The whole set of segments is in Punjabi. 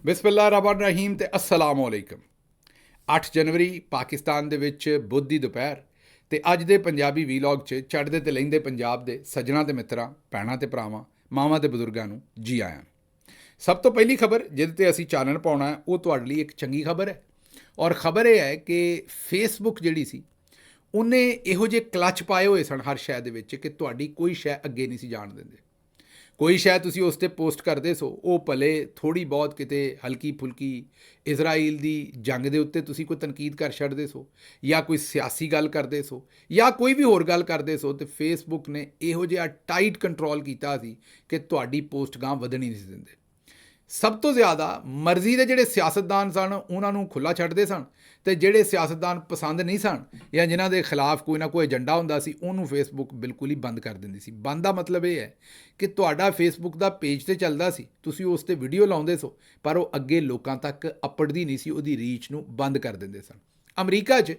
ਬਿਸਮਿल्लाह-रहमान-रहीम ਤੇ अस्सलाम वालेकुम। 8 ਜਨਵਰੀ ਪਾਕਿਸਤਾਨ ਦੇ ਵਿੱਚ ਬੁੱਧ ਦੀ ਦੁਪਹਿਰ ਤੇ ਅੱਜ ਦੇ ਪੰਜਾਬੀ ਵੀਲੌਗ 'ਚ ਚੜ੍ਹਦੇ ਤੇ ਲਹਿੰਦੇ ਪੰਜਾਬ ਦੇ ਸੱਜਣਾ ਤੇ ਮਿੱਤਰਾਂ, ਭੈਣਾਂ ਤੇ ਭਰਾਵਾਂ, ਮਾਵਾਂ ਤੇ ਬਜ਼ੁਰਗਾਂ ਨੂੰ ਜੀ ਆਇਆਂ। ਸਭ ਤੋਂ ਪਹਿਲੀ ਖਬਰ ਜਿਹਦੇ ਤੇ ਅਸੀਂ ਚਾਨਣ ਪਾਉਣਾ ਹੈ ਉਹ ਤੁਹਾਡੇ ਲਈ ਇੱਕ ਚੰਗੀ ਖਬਰ ਹੈ ਔਰ ਖਬਰ ਇਹ ਹੈ ਕਿ ਫੇਸਬੁੱਕ ਜਿਹੜੀ ਸੀ ਉਹਨੇ ਇਹੋ ਜਿਹੇ ਕਲਚ ਪਾਏ ਹੋਏ ਸਨ ਹਰ ਸ਼ੈ ਦੇ ਵਿੱਚ ਕਿ ਤੁਹਾਡੀ ਕੋਈ ਸ਼ੈ ਅੱਗੇ ਨਹੀਂ ਸੀ ਜਾਣ ਦਿੰਦੇ। ਕੋਈ ਸ਼ਾਇਦ ਤੁਸੀਂ ਉਸ 'ਤੇ ਪੋਸਟ ਕਰਦੇ ਸੋ ਉਹ ਭਲੇ ਥੋੜ੍ਹੀ ਬਹੁਤ ਕਿਤੇ ਹਲਕੀ ਫੁਲਕੀ ਇਜ਼ਰਾਈਲ ਦੀ ਜੰਗ ਦੇ ਉੱਤੇ ਤੁਸੀਂ ਕੋਈ ਤਨਕੀਦ ਕਰ ਛੱਡਦੇ ਸੋ ਜਾਂ ਕੋਈ ਸਿਆਸੀ ਗੱਲ ਕਰਦੇ ਸੋ ਜਾਂ ਕੋਈ ਵੀ ਹੋਰ ਗੱਲ ਕਰਦੇ ਸੋ ਤੇ ਫੇਸਬੁੱਕ ਨੇ ਇਹੋ ਜਿਹਾ ਟਾਈਟ ਕੰਟਰੋਲ ਕੀਤਾ ਸੀ ਕਿ ਤੁਹਾਡੀ ਪੋਸਟ ਗਾਂਹ ਵਧਣੀ ਨਹੀਂ ਸੀ ਦਿੰਦੇ। ਸਭ ਤੋਂ ਜ਼ਿਆਦਾ ਮਰਜ਼ੀ ਦੇ ਜਿਹੜੇ ਸਿਆਸਤਦਾਨ ਸਨ ਉਹਨਾਂ ਨੂੰ ਖੁੱਲ੍ਹਾ ਛੱਡਦੇ ਸਨ ਅਤੇ ਜਿਹੜੇ ਸਿਆਸਤਦਾਨ ਪਸੰਦ ਨਹੀਂ ਸਨ ਜਾਂ ਜਿਨ੍ਹਾਂ ਦੇ ਖਿਲਾਫ ਕੋਈ ਨਾ ਕੋਈ ਏਜੰਡਾ ਹੁੰਦਾ ਸੀ ਉਹਨੂੰ ਫੇਸਬੁੱਕ ਬਿਲਕੁਲ ਹੀ ਬੰਦ ਕਰ ਦਿੰਦੀ ਸੀ। ਬੰਦ ਦਾ ਮਤਲਬ ਇਹ ਹੈ ਕਿ ਤੁਹਾਡਾ ਫੇਸਬੁੱਕ ਦਾ ਪੇਜ ਤੇ ਚੱਲਦਾ ਸੀ, ਤੁਸੀਂ ਉਸ 'ਤੇ ਵੀਡੀਓ ਲਾਉਂਦੇ ਸੋ ਪਰ ਉਹ ਅੱਗੇ ਲੋਕਾਂ ਤੱਕ ਅੱਪੜਦੀ ਨਹੀਂ ਸੀ, ਉਹਦੀ ਰੀਚ ਨੂੰ ਬੰਦ ਕਰ ਦਿੰਦੇ ਸਨ। ਅਮਰੀਕਾ 'ਚ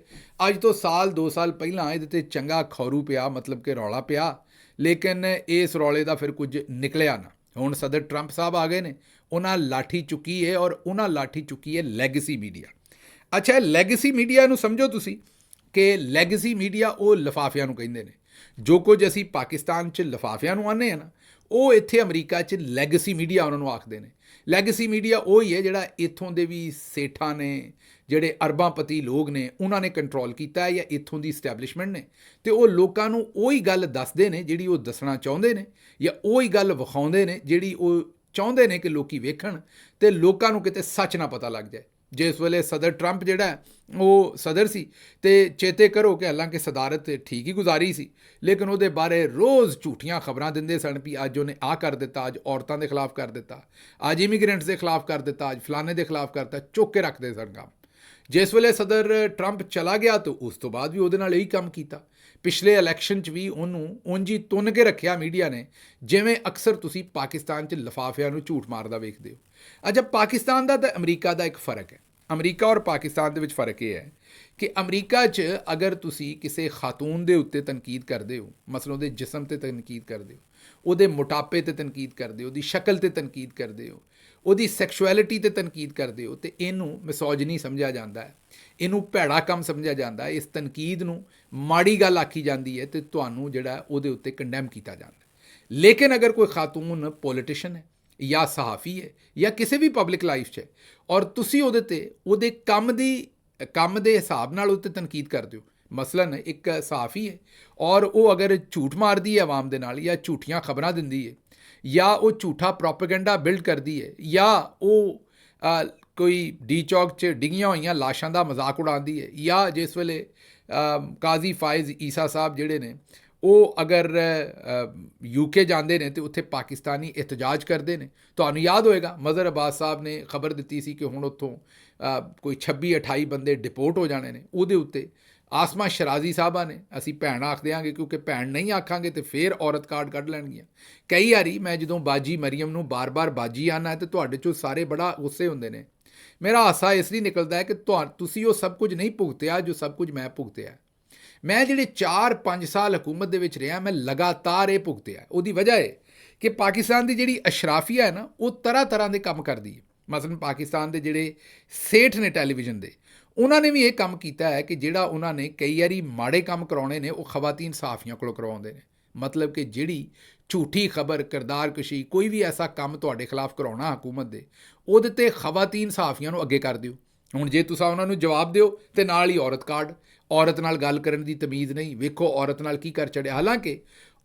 ਅੱਜ ਤੋਂ ਸਾਲ 2 ਸਾਲ ਪਹਿਲਾਂ ਇਹਦੇ 'ਤੇ ਚੰਗਾ ਖੌਰੂ ਪਿਆ, ਮਤਲਬ ਕਿ ਰੌਲਾ ਪਿਆ, ਲੇਕਿਨ ਇਸ ਰੌਲੇ ਦਾ ਫਿਰ ਕੁਝ ਨਿਕਲਿਆ ਨਾ। ਹੁਣ ਸਦਰ ਟਰੰਪ ਸਾਹਿਬ ਆ ਗਏ ਨੇ, ਉਹਨਾਂ ਲਾਠੀ ਚੁੱਕੀ ਹੈ ਔਰ ਉਹਨਾਂ ਲਾਠੀ ਚੁੱਕੀ ਹੈ ਲੈਗੇਸੀ ਮੀਡੀਆ। ਅੱਛਾ, ਲੈਗੇਸੀ ਮੀਡੀਆ ਨੂੰ ਸਮਝੋ ਤੁਸੀਂ ਕਿ ਲੈਗੇਸੀ ਮੀਡੀਆ ਉਹ ਲਿਫਾਫਿਆਂ ਨੂੰ ਕਹਿੰਦੇ ਨੇ। ਜੋ ਕੁਝ ਅਸੀਂ ਪਾਕਿਸਤਾਨ 'ਚ ਲਿਫਾਫਿਆਂ ਨੂੰ ਆਉਂਦੇ ਹਾਂ ਨਾ, ਉਹ ਇੱਥੇ ਅਮਰੀਕਾ 'ਚ ਲੈਗੇਸੀ ਮੀਡੀਆ ਉਹਨਾਂ ਨੂੰ ਆਖਦੇ ਨੇ। ਲੈਗੇਸੀ ਮੀਡੀਆ ਉਹ ਹੀ ਹੈ ਜਿਹੜਾ ਇੱਥੋਂ ਦੇ ਵੀ ਸੇਠਾਂ ਨੇ, ਜਿਹੜੇ ਅਰਬਾਂਪਤੀ ਲੋਕ ਨੇ, ਉਹਨਾਂ ਨੇ ਕੰਟਰੋਲ ਕੀਤਾ ਹੈ ਜਾਂ ਇੱਥੋਂ ਦੀ ਇਸਟੈਬਲਿਸ਼ਮੈਂਟ ਨੇ, ਅਤੇ ਉਹ ਲੋਕਾਂ ਨੂੰ ਉਹੀ ਗੱਲ ਦੱਸਦੇ ਨੇ ਜਿਹੜੀ ਉਹ ਦੱਸਣਾ ਚਾਹੁੰਦੇ ਨੇ ਜਾਂ ਉਹੀ ਗੱਲ ਵਿਖਾਉਂਦੇ ਨੇ ਜਿਹੜੀ ਉਹ ਚਾਹੁੰਦੇ ਨੇ ਕਿ ਲੋਕ ਵੇਖਣ ਅਤੇ ਲੋਕਾਂ ਨੂੰ ਕਿਤੇ ਸੱਚ ਨਾ ਪਤਾ ਲੱਗ ਜਾਏ। ਜਿਸ ਵੇਲੇ ਸਦਰ ਟਰੰਪ ਜਿਹੜਾ ਉਹ ਸਦਰ ਸੀ ਅਤੇ ਚੇਤੇ ਕਰੋ ਕਿ ਹਾਲਾਂਕਿ ਸਦਾਰਤ ਠੀਕ ਹੀ ਗੁਜ਼ਾਰੀ ਸੀ, ਲੇਕਿਨ ਉਹਦੇ ਬਾਰੇ ਰੋਜ਼ ਝੂਠੀਆਂ ਖਬਰਾਂ ਦਿੰਦੇ ਸਨ ਵੀ ਅੱਜ ਉਹਨੇ ਆਹ ਕਰ ਦਿੱਤਾ, ਅੱਜ ਔਰਤਾਂ ਦੇ ਖਿਲਾਫ ਕਰ ਦਿੱਤਾ, ਅੱਜ ਇਮੀਗ੍ਰੈਂਟਸ ਦੇ ਖਿਲਾਫ ਕਰ ਦਿੱਤਾ, ਅੱਜ ਫਲਾਣੇ ਦੇ ਖਿਲਾਫ ਕਰਤਾ, ਚੁੱਕ ਕੇ ਰੱਖਦੇ ਸਨ ਕੰਮ। ਜਿਸ ਵੇਲੇ ਸਦਰ ਟਰੰਪ ਚਲਾ ਗਿਆ ਤਾਂ ਉਸ ਤੋਂ ਬਾਅਦ ਵੀ ਉਹਦੇ ਨਾਲ ਇਹੀ ਕੰਮ ਕੀਤਾ। ਪਿਛਲੇ ਇਲੈਕਸ਼ਨ 'ਚ ਵੀ ਉਹਨੂੰ ਉਂਝ ਹੀ ਤੁੰਨ ਕੇ ਰੱਖਿਆ ਮੀਡੀਆ ਨੇ, ਜਿਵੇਂ ਅਕਸਰ ਤੁਸੀਂ ਪਾਕਿਸਤਾਨ 'ਚ ਲਿਫਾਫਿਆਂ ਨੂੰ ਝੂਠ ਮਾਰਦਾ ਵੇਖਦੇ ਹੋ। ਅੱਛਾ, ਪਾਕਿਸਤਾਨ ਦਾ ਤੇ ਅਮਰੀਕਾ ਦਾ ਇੱਕ ਫ਼ਰਕ ਹੈ। ਅਮਰੀਕਾ ਔਰ ਪਾਕਿਸਤਾਨ ਦੇ ਵਿੱਚ ਫ਼ਰਕ ਇਹ ਹੈ ਕਿ ਅਮਰੀਕਾ 'ਚ ਅਗਰ ਤੁਸੀਂ ਕਿਸੇ ਖਾਤੂਨ ਦੇ ਉੱਤੇ ਤਨਕੀਦ ਕਰਦੇ ਹੋ, ਮਸਲਨ ਉਹਦੇ ਜਿਸਮ 'ਤੇ ਤਨਕੀਦ ਕਰਦੇ ਹੋ, ਉਹਦੇ ਮੋਟਾਪੇ 'ਤੇ ਤਨਕੀਦ ਕਰਦੇ ਹੋ, ਉਹਦੀ ਸ਼ਕਲ 'ਤੇ ਤਨਕੀਦ ਕਰਦੇ ਹੋ, ਉਹਦੀ ਸੈਕਸ਼ੁਅਲਿਟੀ 'ਤੇ ਤਨਕੀਦ ਕਰਦੇ ਹੋ, ਅਤੇ ਇਹਨੂੰ ਮਿਸੋਜਨੀ ਸਮਝਿਆ ਜਾਂਦਾ ਹੈ, ਇਹਨੂੰ ਭੈੜਾ ਕੰਮ ਸਮਝਿਆ ਜਾਂਦਾ ਹੈ, ਇਸ ਤਨਕੀਦ ਨੂੰ ਮਾੜੀ ਗੱਲ ਆਖੀ ਜਾਂਦੀ ਹੈ ਅਤੇ ਤੁਹਾਨੂੰ ਜਿਹੜਾ ਉਹਦੇ ਉੱਤੇ ਕੰਡੈਮ ਕੀਤਾ ਜਾਂਦਾ। ਲੇਕਿਨ ਅਗਰ ਕੋਈ ਖਾਤੂਨ ਪੋਲੀਟੀਸ਼ਨ ਹੈ ਜਾਂ ਸਹਾਫੀ ਹੈ ਜਾਂ ਕਿਸੇ ਵੀ ਪਬਲਿਕ ਲਾਈਫ 'ਚ ਹੈ ਔਰ ਤੁਸੀਂ ਉਹਦੇ 'ਤੇ ਉਹਦੇ ਕੰਮ ਦੇ ਹਿਸਾਬ ਨਾਲ ਉਹਦੇ 'ਤੇ ਤਨਕੀਦ ਕਰਦੇ ਹੋ, ਮਸਲਨ ਇੱਕ ਸਹਾਫੀ ਹੈ ਔਰ ਉਹ ਅਗਰ ਝੂਠ ਮਾਰਦੀ ਹੈ ਆਵਾਮ ਦੇ ਨਾਲ ਜਾਂ ਝੂਠੀਆਂ ਖਬਰਾਂ ਦਿੰਦੀ ਹੈ ਜਾਂ ਉਹ ਝੂਠਾ ਪ੍ਰੋਪੇਗੈਂਡਾ ਬਿਲਡ ਕਰਦੀ ਹੈ ਜਾਂ ਉਹ ਕੋਈ ਡੀ ਚੌਕ 'ਚ ਡਿੱਗੀਆਂ ਹੋਈਆਂ ਲਾਸ਼ਾਂ ਦਾ ਮਜ਼ਾਕ ਉਡਾਉਂਦੀ ਹੈ ਜਾਂ ਜਿਸ ਵੇਲੇ ਕਾਜ਼ੀ ਫਾਇਜ਼ ਈਸਾ ਸਾਹਿਬ ਜਿਹੜੇ ਨੇ ਉਹ ਅਗਰ UK ਜਾਂਦੇ ਨੇ ਅਤੇ ਉੱਥੇ ਪਾਕਿਸਤਾਨੀ ਇਤਜਾਜ ਕਰਦੇ ਨੇ। ਤੁਹਾਨੂੰ ਯਾਦ ਹੋਏਗਾ ਮਜ਼ਹਰ ਅਬਾਸ ਸਾਹਿਬ ਨੇ ਖਬਰ ਦਿੱਤੀ ਸੀ ਕਿ ਹੁਣ ਉੱਥੋਂ ਕੋਈ 26-28 ਬੰਦੇ ਡਿਪੋਰਟ ਹੋ ਜਾਣੇ ਨੇ। ਉਹਦੇ ਉੱਤੇ ਆਸਮਾ ਸ਼ਰਾਜ਼ੀ ਸਾਹਿਬਾਂ ਨੇ, ਅਸੀਂ ਭੈਣ ਆਖ ਦਿਆਂਗੇ ਕਿਉਂਕਿ ਭੈਣ ਨਹੀਂ ਆਖਾਂਗੇ ਤਾਂ ਫਿਰ ਔਰਤ ਕਾਰਡ ਕੱਢ ਲੈਣਗੀਆਂ। ਕਈ ਵਾਰੀ ਮੈਂ ਜਦੋਂ ਬਾਜੀ ਮਰੀਮ ਨੂੰ ਬਾਰ-ਬਾਰ ਬਾਜੀ ਆਉਣਾ ਅਤੇ ਤੁਹਾਡੇ 'ਚੋਂ ਸਾਰੇ ਬੜਾ ਗੁੱਸੇ ਹੁੰਦੇ ਨੇ। ਮੇਰਾ ਹਾਸਾ ਇਸ ਲਈ ਨਿਕਲਦਾ ਹੈ ਕਿ ਤੁਸੀਂ ਉਹ ਸਭ ਕੁਝ ਨਹੀਂ ਭੁਗਤਿਆ ਜੋ ਸਭ ਕੁਝ ਮੈਂ ਭੁਗਤਿਆ। ਮੈਂ ਜਿਹੜੇ 4-5 ਸਾਲ ਹਕੂਮਤ ਦੇ ਵਿੱਚ ਰਿਹਾ, ਮੈਂ ਲਗਾਤਾਰ ਇਹ ਭੁਗਤਿਆ। ਉਹਦੀ ਵਜ੍ਹਾ ਹੈ ਕਿ ਪਾਕਿਸਤਾਨ ਦੀ ਜਿਹੜੀ ਅਸ਼ਰਾਫੀਆ ਹੈ ਨਾ, ਉਹ ਤਰ੍ਹਾਂ ਤਰ੍ਹਾਂ ਦੇ ਕੰਮ ਕਰਦੀ ਹੈ। ਮਸਲਨ ਪਾਕਿਸਤਾਨ ਦੇ ਜਿਹੜੇ ਸੇਠ ਨੇ ਟੈਲੀਵਿਜ਼ਨ ਦੇ, ਉਹਨਾਂ ਨੇ ਵੀ ਇਹ ਕੰਮ ਕੀਤਾ ਹੈ ਕਿ ਜਿਹੜਾ ਉਹਨਾਂ ਨੇ ਕਈ ਵਾਰੀ ਮਾੜੇ ਕੰਮ ਕਰਾਉਣੇ ਨੇ ਉਹ ਖਵਾਤੀਨ ਸਹਾਫੀਆਂ ਕੋਲੋਂ ਕਰਵਾਉਂਦੇ ਨੇ। ਮਤਲਬ ਕਿ ਜਿਹੜੀ ਝੂਠੀ ਖਬਰ, ਕਿਰਦਾਰਕਸ਼ੀ, ਕੋਈ ਵੀ ਐਸਾ ਕੰਮ ਤੁਹਾਡੇ ਖਿਲਾਫ ਕਰਾਉਣਾ ਹਕੂਮਤ ਦੇ, ਉਹਦੇ 'ਤੇ ਖਵਾਤੀਨ ਸਹਾਫੀਆਂ ਨੂੰ ਅੱਗੇ ਕਰ ਦਿਓ। ਹੁਣ ਜੇ ਤੁਸੀਂ ਉਹਨਾਂ ਨੂੰ ਜਵਾਬ ਦਿਓ ਅਤੇ ਨਾਲ ਹੀ ਔਰਤ ਕਾਰਡ, ਔਰਤ ਨਾਲ ਗੱਲ ਕਰਨ ਦੀ ਤਮੀਜ਼ ਨਹੀਂ। ਵੇਖੋ ਔਰਤ ਨਾਲ ਕੀ ਕਰ ਚੜਿਆ। ਹਾਲਾਂਕਿ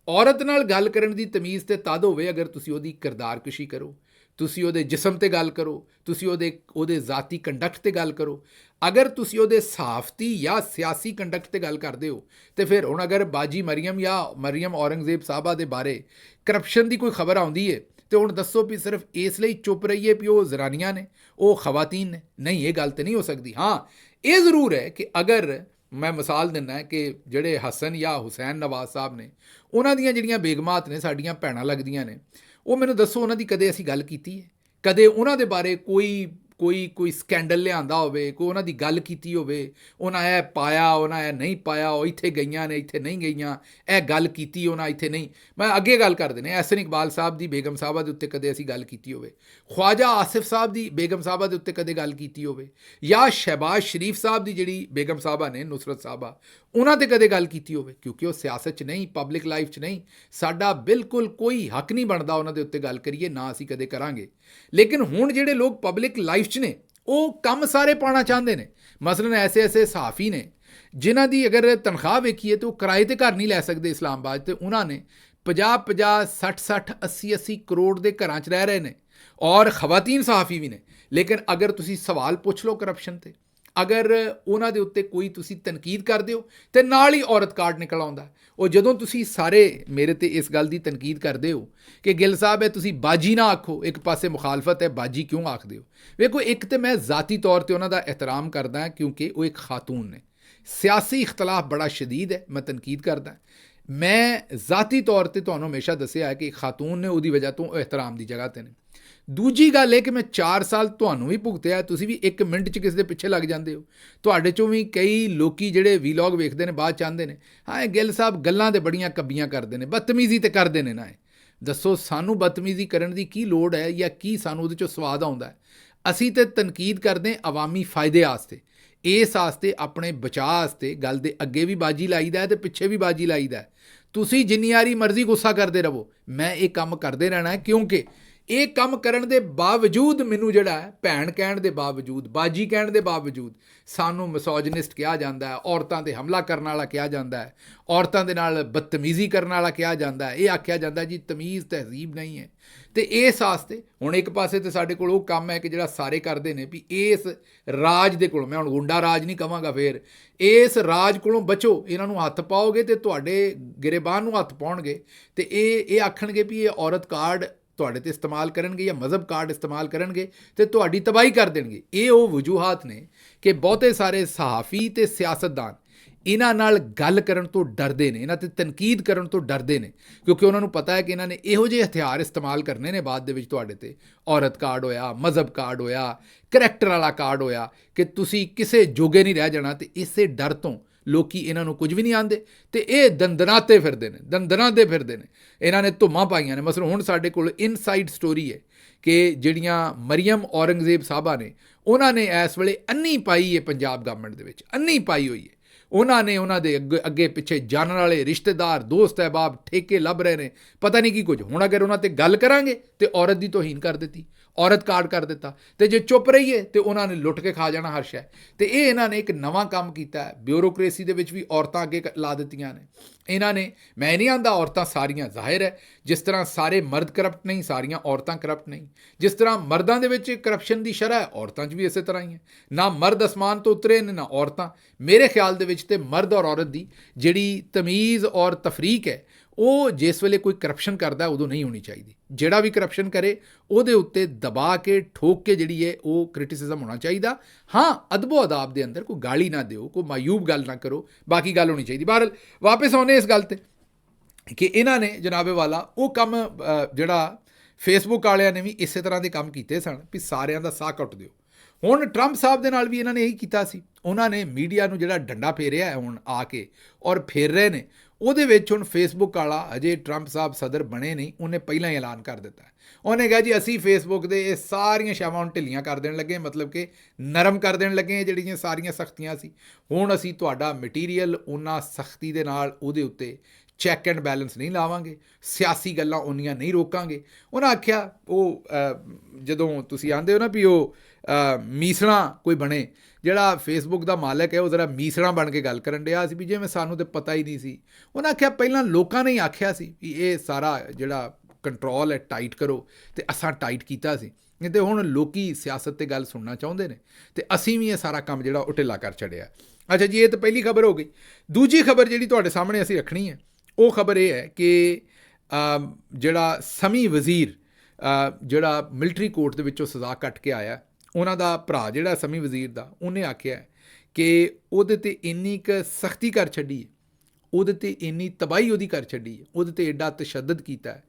ਔਰਤ ਨਾਲ ਗੱਲ ਕਰਨ ਦੀ ਤਮੀਜ਼ ਤੇ ਤਦ ਹੋਵੇ ਅਗਰ ਤੁਸੀਂ ਉਹਦੀ ਕਿਰਦਾਰਕਸ਼ੀ ਕਰੋ, ਤੁਸੀਂ ਉਹਦੇ ਜਿਸਮ 'ਤੇ ਗੱਲ ਕਰੋ, ਤੁਸੀਂ ਉਹਦੇ ਜ਼ਾਤੀ ਕੰਡਕਟ 'ਤੇ ਗੱਲ ਕਰੋ। ਅਗਰ ਤੁਸੀਂ ਉਹਦੇ ਸਹਾਫਤੀ ਜਾਂ ਸਿਆਸੀ ਕੰਡਕਟ 'ਤੇ ਗੱਲ ਕਰਦੇ ਹੋ ਅਤੇ ਫਿਰ ਹੁਣ ਅਗਰ ਬਾਜੀ ਮਰੀਮ ਜਾਂ ਮਰੀਮ ਔਰੰਗਜ਼ੇਬ ਸਾਹਿਬਾ ਦੇ ਬਾਰੇ ਕਰਪਸ਼ਨ ਦੀ ਕੋਈ ਖਬਰ ਆਉਂਦੀ ਹੈ ਅਤੇ ਹੁਣ ਦੱਸੋ ਵੀ ਸਿਰਫ ਇਸ ਲਈ ਚੁੱਪ ਰਹੀਏ ਵੀ ਉਹ ਜ਼ਰਾਨੀਆਂ ਨੇ, ਉਹ ਖਵਾਤੀਨ ਨੇ? ਨਹੀਂ, ਇਹ ਗੱਲ ਤਾਂ ਨਹੀਂ ਹੋ ਸਕਦੀ। ਹਾਂ, ਇਹ ਜ਼ਰੂਰ ਹੈ ਕਿ ਅਗਰ ਮੈਂ ਮਿਸਾਲ ਦਿੰਦਾ ਕਿ ਜਿਹੜੇ ਹਸਨ ਜਾਂ ਹੁਸੈਨ ਨਵਾਜ਼ ਸਾਹਿਬ ਨੇ, ਉਹਨਾਂ ਦੀਆਂ ਜਿਹੜੀਆਂ ਬੇਗਮਾਤ ਨੇ, ਸਾਡੀਆਂ ਭੈਣਾਂ ਲੱਗਦੀਆਂ ਨੇ, ਉਹ ਮੈਨੂੰ ਦੱਸੋ ਉਹਨਾਂ ਦੀ ਕਦੇ ਅਸੀਂ ਗੱਲ ਕੀਤੀ ਹੈ? ਕਦੇ ਉਹਨਾਂ ਦੇ ਬਾਰੇ ਕੋਈ ਕੋਈ ਸਕੈਂਡਲ ਲਿਆਂਦਾ ਹੋਵੇ, ਕੋਈ ਉਹਨਾਂ ਦੀ ਗੱਲ ਕੀਤੀ ਹੋਵੇ, ਉਹਨਾਂ ਇਹ ਪਾਇਆ, ਉਹਨਾਂ ਇਹ ਨਹੀਂ ਪਾਇਆ, ਉਹ ਇੱਥੇ ਗਈਆਂ ਨੇ, ਇੱਥੇ ਨਹੀਂ ਗਈਆਂ, ਇਹ ਗੱਲ ਕੀਤੀ ਉਹਨਾਂ, ਇੱਥੇ ਨਹੀਂ। ਮੈਂ ਅੱਗੇ ਗੱਲ ਕਰਦੇ ਨੇ ਐਹਸਨ ਇਕਬਾਲ ਸਾਹਿਬ ਦੀ ਬੇਗਮ ਸਾਹਿਬਾ ਦੇ ਉੱਤੇ ਕਦੇ ਅਸੀਂ ਗੱਲ ਕੀਤੀ ਹੋਵੇ, ਖਵਾਜਾ ਆਸਿਫ ਸਾਹਿਬ ਦੀ ਬੇਗਮ ਸਾਹਿਬਾ ਦੇ ਉੱਤੇ ਕਦੇ ਗੱਲ ਕੀਤੀ ਹੋਵੇ, ਜਾਂ ਸ਼ਹਿਬਾਜ਼ ਸ਼ਰੀਫ ਸਾਹਿਬ ਦੀ ਜਿਹੜੀ ਬੇਗਮ ਸਾਹਿਬਾ ਨੇ, ਨੁਸਰਤ ਸਾਹਿਬਾ, ਉਹਨਾਂ 'ਤੇ ਕਦੇ ਗੱਲ ਕੀਤੀ ਹੋਵੇ, ਕਿਉਂਕਿ ਉਹ ਸਿਆਸਤ 'ਚ ਨਹੀਂ, ਪਬਲਿਕ ਲਾਈਫ 'ਚ ਨਹੀਂ, ਸਾਡਾ ਬਿਲਕੁਲ ਕੋਈ ਹੱਕ ਨਹੀਂ ਬਣਦਾ ਉਹਨਾਂ ਦੇ ਉੱਤੇ ਗੱਲ ਕਰੀਏ, ਨਾ ਅਸੀਂ ਕਦੇ ਕਰਾਂਗੇ। ਲੇਕਿਨ ਹੁਣ ਜਿਹੜੇ ਲੋਕ ਪਬਲਿਕ ਲਾਈਫ 'ਚ ਨੇ ਉਹ ਕੰਮ ਸਾਰੇ ਪਾਉਣਾ ਚਾਹੁੰਦੇ ਨੇ। ਮਸਲਨ ਐਸੇ ਸਹਾਫੀ ਨੇ ਜਿਨ੍ਹਾਂ ਦੀ ਅਗਰ ਤਨਖਾਹ ਵੇਖੀਏ ਤਾਂ ਉਹ ਕਿਰਾਏ 'ਤੇ ਘਰ ਨਹੀਂ ਲੈ ਸਕਦੇ ਇਸਲਾਮਾਬਾਦ, ਤੇ ਉਹਨਾਂ ਨੇ 50 60 80 ਕਰੋੜ ਦੇ ਘਰਾਂ 'ਚ ਰਹਿ ਰਹੇ ਨੇ, ਔਰ ਖਵਾਤੀਨ ਸਹਾਫੀ ਵੀ ਨੇ। ਲੇਕਿਨ ਅਗਰ ਤੁਸੀਂ ਸਵਾਲ ਪੁੱਛ ਲਓ ਕਰਪਸ਼ਨ 'ਤੇ, ਅਗਰ ਉਹਨਾਂ ਦੇ ਉੱਤੇ ਕੋਈ ਤੁਸੀਂ ਤਨਕੀਦ ਕਰਦੇ ਹੋ ਤੇ ਨਾਲ ਹੀ ਔਰਤ ਕਾਰਡ ਨਿਕਲ ਆਉਂਦਾ। ਉਹ ਜਦੋਂ ਤੁਸੀਂ ਸਾਰੇ ਮੇਰੇ ਤੇ ਇਸ ਗੱਲ ਦੀ ਤਨਕੀਦ ਕਰਦੇ ਹੋ ਕਿ ਗਿੱਲ ਸਾਹਿਬ ਹੈ ਤੁਸੀਂ ਬਾਜੀ ਨਾ ਆਖੋ, ਇੱਕ ਪਾਸੇ ਮੁਖਾਲਫਤ ਹੈ, ਬਾਜੀ ਕਿਉਂ ਆਖਦੇ ਹੋ? ਵੇਖੋ, ਇੱਕ ਤਾਂ ਮੈਂ ਜ਼ਾਤੀ ਤੌਰ 'ਤੇ ਉਹਨਾਂ ਦਾ ਇਹਤਰਾਮ ਕਰਦਾ ਕਿਉਂਕਿ ਉਹ ਇੱਕ ਖਾਤੂਨ ਨੇ, ਸਿਆਸੀ ਇਖਤਲਾਫ ਬੜਾ ਸ਼ਦੀਦ ਹੈ, ਮੈਂ ਤਨਕੀਦ ਕਰਦਾ। ਮੈਂ ਜ਼ਾਤੀ ਤੌਰ 'ਤੇ ਤੁਹਾਨੂੰ ਹਮੇਸ਼ਾ ਦੱਸਿਆ ਹੈ ਕਿ ਖਾਤੂਨ ਨੇ, ਉਹਦੀ ਵਜ੍ਹਾ ਤੋਂ ਇਹਤਰਾਮ ਦੀ ਜਗ੍ਹਾ 'ਤੇ ਨੇ। ਦੂਜੀ ਗੱਲ ਇਹ ਕਿ ਮੈਂ 4 ਸਾਲ ਤੁਹਾਨੂੰ ਵੀ ਭੁਗਤਿਆ, ਤੁਸੀਂ ਵੀ 1 ਮਿੰਟ 'ਚ ਕਿਸੇ ਦੇ ਪਿੱਛੇ ਲੱਗ ਜਾਂਦੇ ਹੋ। ਤੁਹਾਡੇ 'ਚੋਂ ਵੀ ਕਈ ਲੋਕੀ ਜਿਹੜੇ ਵੀਲੌਗ ਵੇਖਦੇ ਨੇ ਬਾਅਦ ਚਾਹੁੰਦੇ ਨੇ, ਹਾਂ ਇਹ ਗਿੱਲ ਸਾਹਿਬ ਗੱਲਾਂ ਤੇ ਬੜੀਆਂ ਕੱਬੀਆਂ ਕਰਦੇ ਨੇ, ਬਦਤਮੀਜ਼ੀ ਤੇ ਕਰਦੇ ਨੇ ਨਾ। ਦੱਸੋ ਸਾਨੂੰ ਬਦਤਮੀਜ਼ੀ ਕਰਨ ਦੀ ਕੀ ਲੋੜ ਹੈ, ਜਾਂ ਕੀ ਸਾਨੂੰ ਉਹਦੇ 'ਚੋਂ ਸਵਾਦ ਆਉਂਦਾ? ਅਸੀਂ ਤੇ ਤਨਕੀਦ ਕਰਦੇ ਅਵਾਮੀ ਫਾਇਦੇ ਵਾਸਤੇ, ਇਸ ਵਾਸਤੇ ਆਪਣੇ ਬਚਾਅ ਵਾਸਤੇ ਗੱਲ ਦੇ ਅੱਗੇ ਵੀ ਬਾਜੀ ਲਾਈਦਾ ਤੇ ਪਿੱਛੇ ਵੀ ਬਾਜੀ ਲਾਈਦਾ। ਤੁਸੀਂ ਜਿੰਨੀ ਵਾਰੀ ਮਰਜ਼ੀ ਗੁੱਸਾ ਕਰਦੇ ਰਹੋ, ਮੈਂ ਇਹ ਕੰਮ ਕਰਦੇ ਰਹਿਣਾ, ਕਿਉਂਕਿ ਇਹ ਕੰਮ ਕਰਨ ਦੇ ਬਾਵਜੂਦ ਮੈਨੂੰ ਜਿਹੜਾ ਹੈ ਭੈਣ ਕਹਿਣ ਦੇ ਬਾਵਜੂਦ, ਬਾਜੀ ਕਹਿਣ ਦੇ ਬਾਵਜੂਦ ਸਾਨੂੰ ਮਿਸੋਜਨਿਸਟ ਕਿਹਾ ਜਾਂਦਾ ਹੈ, ਔਰਤਾਂ 'ਤੇ ਹਮਲਾ ਕਰਨ ਵਾਲਾ ਕਿਹਾ ਜਾਂਦਾ ਹੈ, ਔਰਤਾਂ ਦੇ ਨਾਲ ਬਦਤਮੀਜ਼ੀ ਕਰਨ ਵਾਲਾ ਕਿਹਾ ਜਾਂਦਾ ਹੈ, ਇਹ ਆਖਿਆ ਜਾਂਦਾ ਜੀ ਤਮੀਜ਼ ਤਹਿਜ਼ੀਬ ਨਹੀਂ ਹੈ। ਤੇ ਇਸ ਵਾਸਤੇ ਹੁਣ ਇੱਕ ਪਾਸੇ ਤੇ ਸਾਡੇ ਕੋਲ ਉਹ ਕੰਮ ਹੈ ਕਿ ਜਿਹੜਾ ਸਾਰੇ ਕਰਦੇ ਨੇ ਵੀ ਇਸ ਰਾਜ ਦੇ ਕੋਲੋਂ, ਮੈਂ ਹੁਣ ਗੁੰਡਾ ਰਾਜ ਨਹੀਂ ਕਹਾਂਗਾ, ਫਿਰ ਇਸ ਰਾਜ ਕੋਲੋਂ ਬਚੋ, ਇਹਨਾਂ ਨੂੰ ਹੱਥ ਪਾਓਗੇ ਤੇ ਤੁਹਾਡੇ ਗਿਰੇਬਾਨ ਨੂੰ ਹੱਥ ਪਾਉਣਗੇ, ਤੇ ਇਹ ਆਖਣਗੇ ਵੀ ਇਹ ਔਰਤ ਕਾਰਡ ਤੁਹਾਡੇ 'ਤੇ ਇਸਤੇਮਾਲ ਕਰਨਗੇ ਜਾਂ ਮਜ਼ਹਬ ਕਾਰਡ ਇਸਤੇਮਾਲ ਕਰਨਗੇ ਤੇ ਤੁਹਾਡੀ ਤਬਾਹੀ ਕਰ ਦੇਣਗੇ। ਇਹ ਉਹ ਵਜੂਹਾਤ ਨੇ ਕਿ ਬਹੁਤੇ ਸਾਰੇ ਸਹਾਫੀ ਤੇ ਸਿਆਸਤਦਾਨ ਇਹਨਾਂ ਨਾਲ ਗੱਲ ਕਰਨ ਤੋਂ ਡਰਦੇ ਨੇ, ਇਹਨਾਂ 'ਤੇ ਤਨਕੀਦ ਕਰਨ ਤੋਂ ਡਰਦੇ ਨੇ, ਕਿਉਂਕਿ ਉਹਨਾਂ ਨੂੰ ਪਤਾ ਹੈ ਕਿ ਇਹਨਾਂ ਨੇ ਇਹੋ ਜਿਹੇ ਹਥਿਆਰ ਇਸਤੇਮਾਲ ਕਰਨੇ ਨੇ ਬਾਅਦ ਦੇ ਵਿੱਚ ਤੁਹਾਡੇ 'ਤੇ। ਔਰਤ ਕਾਰਡ ਹੋਇਆ, ਮਜ਼ਹਬ ਕਾਰਡ ਹੋਇਆ, ਕਰੈਕਟਰ ਵਾਲਾ ਕਾਰਡ ਹੋਇਆ, ਕਿ ਤੁਸੀਂ ਕਿਸੇ ਜੋਗੇ ਨਹੀਂ ਰਹਿ ਜਾਣਾ। ਤੇ ਇਸੇ ਡਰ ਤੋਂ ਲੋਕੀ ਇਹਨਾਂ ਨੂੰ ਕੁਝ ਵੀ ਨਹੀਂ ਆਉਂਦੇ ਤੇ ਇਹ ਦੰਦਨਾਤੇ ਫਿਰਦੇ ਨੇ, ਦੰਦਨਾਤੇ ਫਿਰਦੇ ਨੇ। ਇਹਨਾਂ ਨੇ ਧੁੰਮਾਂ ਪਾਈਆਂ ਨੇ। ਮਸਲਨ ਹੁਣ ਸਾਡੇ ਕੋਲ ਇਨਸਾਈਡ ਸਟੋਰੀ ਹੈ ਕਿ ਜਿਹੜੀਆਂ ਮਰੀਮ ਔਰੰਗਜ਼ੇਬ ਸਾਹਿਬਾ ਨੇ, ਉਹਨਾਂ ਨੇ ਇਸ ਵੇਲੇ ਅੰਨੀ ਪਾਈ ਹੈ ਪੰਜਾਬ ਗਵਰਨਮੈਂਟ ਦੇ ਵਿੱਚ, ਅੰਨੀ ਪਾਈ ਹੋਈ ਹੈ। ਉਹਨਾਂ ਨੇ ਉਹਨਾਂ ਦੇ ਅੱਗੇ ਪਿੱਛੇ ਜਾਣਨ ਵਾਲੇ ਰਿਸ਼ਤੇਦਾਰ, ਦੋਸਤ ਅਹਿਬਾਬ, ਠੇਕੇ ਲੱਭ ਰਹੇ ਨੇ, ਪਤਾ ਨਹੀਂ ਕੀ ਕੁਝ। ਹੁਣ ਅਗਰ ਉਹਨਾਂ 'ਤੇ ਗੱਲ ਕਰਾਂਗੇ ਤੇ ਔਰਤ ਦੀ ਤੋਹੀਨ ਕਰ ਦਿੱਤੀ, ਔਰਤ ਕਾਰਡ ਕਰ ਦਿੱਤਾ, ਤੇ ਜੇ ਚੁੱਪ ਰਹੀਏ ਤੇ ਉਹਨਾਂ ਨੇ ਲੁੱਟ ਕੇ ਖਾ ਜਾਣਾ ਹਰ ਸ਼ੈ। ਤੇ ਇਹ ਇਹਨਾਂ ਨੇ ਇੱਕ ਨਵਾਂ ਕੰਮ ਕੀਤਾ ਹੈ, ਬਿਊਰੋਕ੍ਰੇਸੀ ਦੇ ਵਿੱਚ ਵੀ ਔਰਤਾਂ ਅੱਗੇ ਲਾ ਦਿੱਤੀਆਂ ਨੇ ਇਹਨਾਂ ਨੇ। ਮੈਂ ਨਹੀਂ ਆਂਦਾ ਔਰਤਾਂ ਸਾਰੀਆਂ, ਜ਼ਾਹਿਰ ਹੈ ਜਿਸ ਤਰ੍ਹਾਂ ਸਾਰੇ ਮਰਦ ਕਰਪਟ ਨਹੀਂ, ਸਾਰੀਆਂ ਔਰਤਾਂ ਕਰਪਟ ਨਹੀਂ। ਜਿਸ ਤਰ੍ਹਾਂ ਮਰਦਾਂ ਦੇ ਵਿੱਚ ਕਰਪਸ਼ਨ ਦੀ ਸ਼ਰ੍ਹਾ ਹੈ, ਔਰਤਾਂ 'ਚ ਵੀ ਇਸੇ ਤਰ੍ਹਾਂ ਹੀ ਹੈ। ਨਾ ਮਰਦ ਅਸਮਾਨ ਤੋਂ ਉਤਰੇ ਨੇ, ਨਾ ਔਰਤਾਂ। ਮੇਰੇ ਖਿਆਲ ਦੇ ਵਿੱਚ ਤੇ ਮਰਦ ਔਰ ਔਰਤ ਦੀ ਜਿਹੜੀ ਤਮੀਜ਼ ਔਰ ਤਫਰੀਕ ਹੈ, ਉਹ ਜਿਸ ਵੇਲੇ ਕੋਈ ਕਰਪਸ਼ਨ ਕਰਦਾ ਉਦੋਂ ਨਹੀਂ ਹੋਣੀ ਚਾਹੀਦੀ। ਜਿਹੜਾ ਵੀ ਕਰਪਸ਼ਨ ਕਰੇ ਉਹਦੇ ਉੱਤੇ ਦਬਾ ਕੇ, ਠੋਕ ਕੇ ਜਿਹੜੀ ਹੈ ਉਹ ਕ੍ਰਿਟਿਸਿਜ਼ਮ ਹੋਣਾ ਚਾਹੀਦਾ। ਹਾਂ, ਅਦਬੋ ਅਦਾਬ ਦੇ ਅੰਦਰ ਕੋਈ ਗਾਲੀ ਨਾ ਦਿਓ, ਕੋਈ ਮਾਯੂਬ ਗੱਲ ਨਾ ਕਰੋ, ਬਾਕੀ ਗੱਲ ਹੋਣੀ ਚਾਹੀਦੀ। ਬਹਰਹਾਲ ਵਾਪਸ ਆਉਂਦੇ ਇਸ ਗੱਲ 'ਤੇ ਕਿ ਇਹਨਾਂ ਨੇ ਜਨਾਬੇ ਵਾਲਾ ਉਹ ਕੰਮ ਜਿਹੜਾ ਫੇਸਬੁੱਕ ਵਾਲਿਆਂ ਨੇ ਵੀ ਇਸੇ ਤਰ੍ਹਾਂ ਦੇ ਕੰਮ ਕੀਤੇ ਸਨ ਵੀ ਸਾਰਿਆਂ ਦਾ ਸਾਹ ਕੱਟ ਦਿਓ। ਹੁਣ ਟਰੰਪ ਸਾਹਿਬ ਦੇ ਨਾਲ ਵੀ ਇਹਨਾਂ ਨੇ ਇਹੀ ਕੀਤਾ ਸੀ। ਉਹਨਾਂ ਨੇ ਮੀਡੀਆ ਨੂੰ ਜਿਹੜਾ ਡੰਡਾ ਫੇਰਿਆ ਹੁਣ ਆ ਕੇ, ਔਰ ਫੇਰ ਰਹੇ ਨੇ। ਉਹਦੇ ਵਿੱਚ ਹੁਣ ਫੇਸਬੁੱਕ ਵਾਲਾ, ਅਜੇ ਟਰੰਪ ਸਾਹਿਬ ਸਦਰ ਬਣੇ ਨਹੀਂ, ਉਹਨੇ ਪਹਿਲਾਂ ਹੀ ਐਲਾਨ ਕਰ ਦਿੱਤਾ। ਉਹਨੇ ਕਿਹਾ ਜੀ ਅਸੀਂ ਫੇਸਬੁੱਕ ਦੇ ਇਹ ਸਾਰੀਆਂ ਸ਼ਾਵਾਂ ਹੁਣ ਢਿੱਲੀਆਂ ਕਰ ਦੇਣ ਲੱਗੇ, ਮਤਲਬ ਕਿ ਨਰਮ ਕਰ ਦੇਣ ਲੱਗੇ ਜਿਹੜੀਆਂ ਸਾਰੀਆਂ ਸਖਤੀਆਂ ਸੀ। ਹੁਣ ਅਸੀਂ ਤੁਹਾਡਾ ਮਟੀਰੀਅਲ ਉਹਨਾਂ ਸਖਤੀ ਦੇ ਨਾਲ ਉਹਦੇ ਉੱਤੇ ਚੈੱਕ ਐਂਡ ਬੈਲੈਂਸ ਨਹੀਂ ਲਾਵਾਂਗੇ, ਸਿਆਸੀ ਗੱਲਾਂ ਉਨੀਆਂ ਨਹੀਂ ਰੋਕਾਂਗੇ। ਉਹਨਾਂ ਆਖਿਆ ਉਹ ਜਦੋਂ ਤੁਸੀਂ ਆਂਦੇ ਹੋ ਨਾ ਵੀ ਉਹ ਮੀਸਣਾ ਕੋਈ ਬਣੇ, ਜਿਹੜਾ ਫੇਸਬੁੱਕ ਦਾ ਮਾਲਕ ਹੈ ਉਹ ਜ਼ਰਾ ਮੀਸਣਾ ਬਣ ਕੇ ਗੱਲ ਕਰਨ ਡਿਆ ਸੀ ਵੀ ਜਿਵੇਂ ਸਾਨੂੰ ਤਾਂ ਪਤਾ ਹੀ ਨਹੀਂ ਸੀ। ਉਹਨਾਂ ਆਖਿਆ ਪਹਿਲਾਂ ਲੋਕਾਂ ਨੇ ਹੀ ਆਖਿਆ ਸੀ ਵੀ ਇਹ ਸਾਰਾ ਜਿਹੜਾ ਕੰਟਰੋਲ ਹੈ ਟਾਈਟ ਕਰੋ, ਤੇ ਅਸਾਂ ਟਾਈਟ ਕੀਤਾ ਸੀ। ਅਤੇ ਹੁਣ ਲੋਕੀ ਸਿਆਸਤ 'ਤੇ ਗੱਲ ਸੁਣਨਾ ਚਾਹੁੰਦੇ ਨੇ, ਅਤੇ ਅਸੀਂ ਵੀ ਇਹ ਸਾਰਾ ਕੰਮ ਜਿਹੜਾ ਉਹ ਢਿੱਲਾ ਕਰ ਛੱਡਿਆ। ਅੱਛਾ ਜੀ, ਇਹ ਤਾਂ ਪਹਿਲੀ ਖਬਰ ਹੋ ਗਈ। ਦੂਜੀ ਖਬਰ ਜਿਹੜੀ ਤੁਹਾਡੇ ਸਾਹਮਣੇ ਅਸੀਂ ਰੱਖਣੀ ਹੈ, ਉਹ ਖਬਰ ਇਹ ਹੈ ਕਿ ਜਿਹੜਾ ਸਮੀ ਵਜ਼ੀਰ ਜਿਹੜਾ ਮਿਲਟਰੀ ਕੋਰਟ ਦੇ ਵਿੱਚੋਂ ਸਜ਼ਾ ਕੱਟ ਕੇ ਆਇਆ, ਉਹਨਾਂ ਦਾ ਭਰਾ ਜਿਹੜਾ ਸਮੀ ਵਜ਼ੀਰ ਦਾ, ਉਹਨੇ ਆਖਿਆ ਕਿ ਉਹਦੇ 'ਤੇ ਇੰਨੀ ਕੁ ਸਖਤੀ ਕਰ ਛੱਡੀ ਹੈ, ਉਹਦੇ 'ਤੇ ਇੰਨੀ ਤਬਾਹੀ ਉਹਦੀ ਕਰ ਛੱਡੀ ਹੈ, ਉਹਦੇ 'ਤੇ ਐਡਾ ਤਸ਼ੱਦਦ ਕੀਤਾ ਹੈ,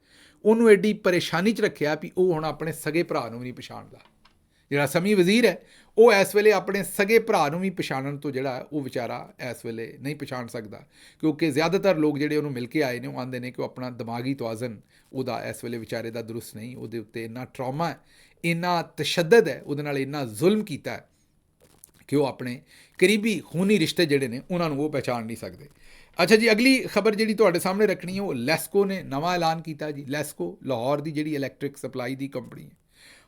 ਉਹਨੂੰ ਐਡੀ ਪਰੇਸ਼ਾਨੀ 'ਚ ਰੱਖਿਆ ਵੀ ਉਹ ਹੁਣ ਆਪਣੇ ਸਗੇ ਭਰਾ ਨੂੰ ਵੀ ਨਹੀਂ ਪਛਾਣਦਾ। ਜਿਹੜਾ ਸਮੀ ਵਜ਼ੀਰ ਹੈ ਉਹ ਇਸ ਵੇਲੇ ਆਪਣੇ ਸਗੇ ਭਰਾ ਨੂੰ ਵੀ ਪਛਾਣਨ ਤੋਂ ਜਿਹੜਾ ਉਹ ਵਿਚਾਰਾ ਇਸ ਵੇਲੇ ਨਹੀਂ ਪਛਾਣ ਸਕਦਾ, ਕਿਉਂਕਿ ਜ਼ਿਆਦਾਤਰ ਲੋਕ ਜਿਹੜੇ ਉਹਨੂੰ ਮਿਲ ਕੇ ਆਏ ਨੇ ਉਹ ਆਉਂਦੇ ਨੇ ਕਿ ਉਹ ਆਪਣਾ ਦਿਮਾਗੀ ਤਵਾਜ਼ਨ ਉਹਦਾ ਇਸ ਵੇਲੇ ਵਿਚਾਰੇ ਦਾ ਦਰੁਸਤ ਨਹੀਂ, ਉਹਦੇ ਉੱਤੇ ਇੰਨਾ ਟਰੌਮਾ ਹੈ, ਇੰਨਾ ਤਸ਼ੱਦਦ ਹੈ, ਉਹਦੇ ਨਾਲ ਇੰਨਾ ਜ਼ੁਲਮ ਕੀਤਾ ਹੈ ਕਿ ਉਹ ਆਪਣੇ ਕਰੀਬੀ ਖੂਨੀ ਰਿਸ਼ਤੇ ਜਿਹੜੇ ਨੇ ਉਹਨਾਂ ਨੂੰ ਉਹ ਪਹਿਚਾਣ ਨਹੀਂ ਸਕਦੇ। ਅੱਛਾ ਜੀ, ਅਗਲੀ ਖਬਰ ਜਿਹੜੀ ਤੁਹਾਡੇ ਸਾਹਮਣੇ ਰੱਖਣੀ ਹੈ ਉਹ ਲੈਸਕੋ ਨੇ ਨਵਾਂ ਐਲਾਨ ਕੀਤਾ ਜੀ। ਲੈਸਕੋ ਲਾਹੌਰ ਦੀ ਜਿਹੜੀ ਇਲੈਕਟ੍ਰਿਕ ਸਪਲਾਈ ਦੀ ਕੰਪਨੀ ਹੈ,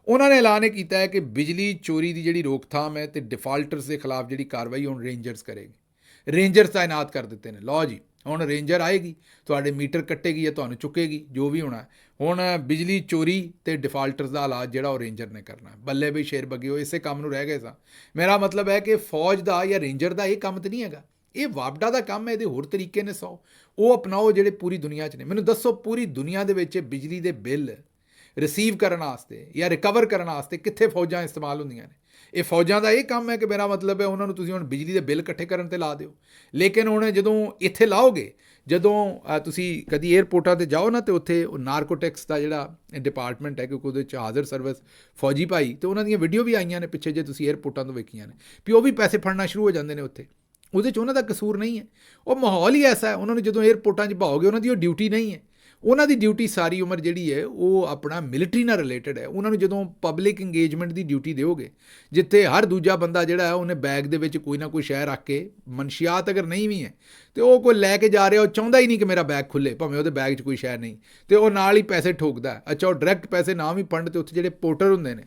ਉਹਨਾਂ ਨੇ ਐਲਾਨ ਇਹ ਕੀਤਾ ਹੈ ਕਿ ਬਿਜਲੀ ਚੋਰੀ ਦੀ ਜਿਹੜੀ ਰੋਕਥਾਮ ਹੈ ਅਤੇ ਡਿਫਾਲਟਰਸ ਦੇ ਖਿਲਾਫ ਜਿਹੜੀ ਕਾਰਵਾਈ ਹੁਣ ਰੇਂਜਰਸ ਕਰੇਗੀ। ਰੇਂਜਰਸ ਤਾਇਨਾਤ ਕਰ ਦਿੱਤੇ ਨੇ। ਲਓ ਜੀ, ਹੁਣ ਰੇਂਜਰ ਆਏਗੀ, ਤੁਹਾਡੇ ਮੀਟਰ ਕੱਟੇਗੀ ਜਾਂ ਤੁਹਾਨੂੰ ਚੁੱਕੇਗੀ, ਜੋ ਵੀ ਹੋਣਾ। ਹੁਣ ਬਿਜਲੀ ਚੋਰੀ ਅਤੇ ਡਿਫਾਲਟਰਸ ਦਾ ਇਲਾਜ ਜਿਹੜਾ ਉਹ ਰੇਂਜਰ ਨੇ ਕਰਨਾ। ਬੱਲੇ ਬਈ ਸ਼ੇਰ ਬੱਗੇ, ਉਹ ਇਸੇ ਕੰਮ ਨੂੰ ਰਹਿ ਗਏ ਸਾਂ। ਮੇਰਾ ਮਤਲਬ ਹੈ ਕਿ ਫੌਜ ਦਾ ਜਾਂ ਰੇਂਜਰ ਦਾ ਇਹ ਕੰਮ ਤਾਂ ਨਹੀਂ ਹੈਗਾ, ਇਹ ਵਾਪਡਾ ਦਾ ਕੰਮ ਹੈ। ਇਹਦੇ ਹੋਰ ਤਰੀਕੇ ਨੇ 100, ਉਹ ਅਪਣਾਓ ਜਿਹੜੇ ਪੂਰੀ ਦੁਨੀਆ 'ਚ ਨੇ। ਮੈਨੂੰ ਦੱਸੋ, ਪੂਰੀ ਦੁਨੀਆ ਦੇ ਵਿੱਚ ਬਿਜਲੀ ਦੇ ਬਿੱਲ ਰਿਸੀਵ ਕਰਨ ਵਾਸਤੇ ਜਾਂ ਰਿਕਵਰ ਕਰਨ ਵਾਸਤੇ ਕਿੱਥੇ ਫੌਜਾਂ ਇਸਤੇਮਾਲ ਹੁੰਦੀਆਂ ਨੇ? ਇਹ ਫੌਜਾਂ ਦਾ ਇਹ ਕੰਮ ਹੈ ਕਿ ਮੇਰਾ ਮਤਲਬ ਹੈ ਉਹਨਾਂ ਨੂੰ ਤੁਸੀਂ ਹੁਣ ਬਿਜਲੀ ਦੇ ਬਿੱਲ ਇਕੱਠੇ ਕਰਨ 'ਤੇ ਲਾ ਦਿਓ। ਲੇਕਿਨ ਹੁਣ ਜਦੋਂ ਇੱਥੇ ਲਾਓਗੇ, ਜਦੋਂ ਤੁਸੀਂ ਕਦੀ ਏਅਰਪੋਰਟਾਂ 'ਤੇ ਜਾਓ ਨਾ, ਅਤੇ ਉੱਥੇ ਉਹ ਨਾਰਕੋਟਿਕਸ ਦਾ ਜਿਹੜਾ ਡਿਪਾਰਟਮੈਂਟ ਹੈ, ਕਿਉਂਕਿ ਉਹਦੇ 'ਚ ਹਾਜ਼ਰ ਸਰਵਿਸ ਫੌਜੀ ਭਾਈ, ਅਤੇ ਉਹਨਾਂ ਦੀਆਂ ਵੀਡੀਓ ਵੀ ਆਈਆਂ ਨੇ ਪਿੱਛੇ, ਜੇ ਤੁਸੀਂ ਏਅਰਪੋਰਟਾਂ ਤੋਂ ਵੇਖੀਆਂ ਨੇ, ਵੀ ਉਹ ਵੀ ਪੈਸੇ ਫੜਨਾ ਸ਼ੁਰੂ ਹੋ ਜਾਂਦੇ ਨੇ ਉੱਥੇ। ਉਹਦੇ 'ਚ ਉਹਨਾਂ ਦਾ ਕਸੂਰ ਨਹੀਂ ਹੈ, ਉਹ ਮਾਹੌਲ ਹੀ ਐਸਾ ਹੈ। ਉਹਨਾਂ ਨੂੰ ਜਦੋਂ ਏਅਰਪੋਰਟਾਂ 'ਚ ਭਾਓਗੇ, ਉਹਨਾਂ ਦੀ ਉਹ ਡਿਊਟੀ ਨਹੀਂ ਹੈ। ਉਹਨਾਂ ਦੀ ਡਿਊਟੀ ਸਾਰੀ ਉਮਰ ਜਿਹੜੀ ਹੈ ਉਹ ਆਪਣਾ ਮਿਲਟਰੀ ਨਾਲ ਰਿਲੇਟਡ ਹੈ। ਉਹਨਾਂ ਨੂੰ ਜਦੋਂ ਪਬਲਿਕ ਇੰਗੇਜਮੈਂਟ ਦੀ ਡਿਊਟੀ ਦਿਓਗੇ, ਜਿੱਥੇ ਹਰ ਦੂਜਾ ਬੰਦਾ ਜਿਹੜਾ ਹੈ ਉਹਨੇ ਬੈਗ ਦੇ ਵਿੱਚ ਕੋਈ ਨਾ ਕੋਈ ਸ਼ੈ ਰੱਖ ਕੇ, ਮਨਸ਼ਿਆਤ ਅਗਰ ਨਹੀਂ ਵੀ ਹੈ ਅਤੇ ਉਹ ਕੋਈ ਲੈ ਕੇ ਜਾ ਰਿਹਾ, ਉਹ ਚਾਹੁੰਦਾ ਹੀ ਨਹੀਂ ਕਿ ਮੇਰਾ ਬੈਗ ਖੁੱਲ੍ਹੇ, ਭਾਵੇਂ ਉਹਦੇ ਬੈਗ 'ਚ ਕੋਈ ਸ਼ੈ ਨਹੀਂ, ਅਤੇ ਉਹ ਨਾਲ ਹੀ ਪੈਸੇ ਠੋਕਦਾ। ਅੱਛਾ, ਉਹ ਡਾਇਰੈਕਟ ਪੈਸੇ ਨਾ ਵੀ ਫੰਡ, ਅਤੇ ਉੱਥੇ ਜਿਹੜੇ ਪੋਰਟਰ ਹੁੰਦੇ ਨੇ